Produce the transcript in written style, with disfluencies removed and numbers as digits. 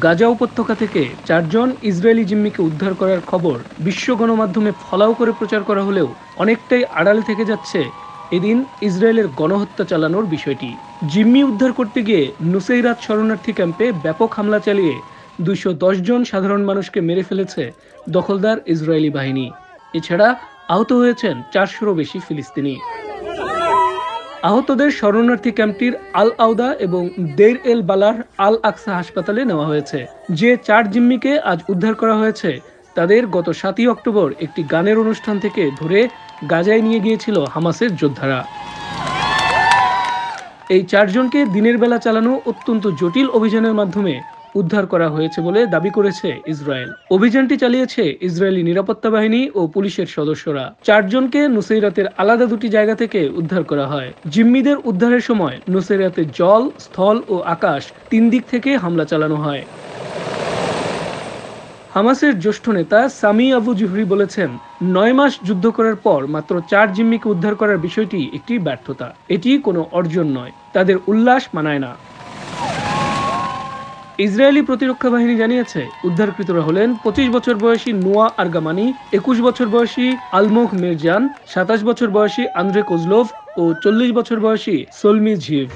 গাজা উপত্যকা থেকে 4 জন ইসরায়েলি জিম্মিকে উদ্ধার করার খবর বিশ্ব গণমাধ্যমে ফলাও করে প্রচার করা হলেও অনেকটাই আড়ালে থেকে যাচ্ছে এদিন ইসরায়েলের গণহত্যা চালানোর বিষয়টি। জিম্মি উদ্ধার করতে গিয়ে নুসেইরাত শরণার্থী ক্যাম্পে ব্যাপক হামলা চালিয়ে 210 জন সাধারণ মানুষকে মেরে ফেলেছে দখলদার ইসরায়েলি বাহিনী। এছাড়া আহত হয়েছেন 400-রও বেশি ফিলিস্তিনি। আহতদের শরণার্থী ক্যাম্পটির আল আউদা এবং দেইর এল বালার আল আকসা হাসপাতালে নেওয়া হয়েছে। যে 4 জিম্মিকে আজ উদ্ধার করা হয়েছে তাদের গত 7ই অক্টোবর একটি গানের অনুষ্ঠান থেকে ধরে গাজায় নিয়ে গিয়েছিল হামাসের যোদ্ধারা। এই 4 জনকে দিনের বেলা চালানো অত্যন্ত জটিল অভিযানের মাধ্যমে উদ্ধার করা হয়েছে বলে দাবি করেছে ইসরায়েল। অভিযানটি চালিয়েছে ইসরায়েলি নিরাপত্তা বাহিনী ও পুলিশের সদস্যরা। 4 জনকে নুসেইরাতের আলাদা দুটি জায়গা থেকে উদ্ধার করা হয়। জিম্মিদের উদ্ধারের সময় নুসেইরাতে জল, স্থল ও আকাশ 3 দিক থেকে হামলা চালানো হয়। হামাসের জ্যেষ্ঠ নেতা সামি আবু জুহরি বলেছেন, 9 মাস যুদ্ধ করার পর মাত্র 4 জিম্মিকে উদ্ধার করার বিষয়টি একটি ব্যর্থতা। এটি কোনো অর্জন নয়। তাদের উল্লাস মানায় না। ইসরায়েলি প্রতিরক্ষা বাহিনী জানিয়েছে উদ্ধারকৃতরা হলেন 25 বছর বয়সী নোয়া আরগামানি, 21 বছর বয়সী আলমোখ মিরজান, 27 বছর বয়সী আন্দ্রে কোজলোভ ও 40 বছর বয়সী সোলমি ঝিভ।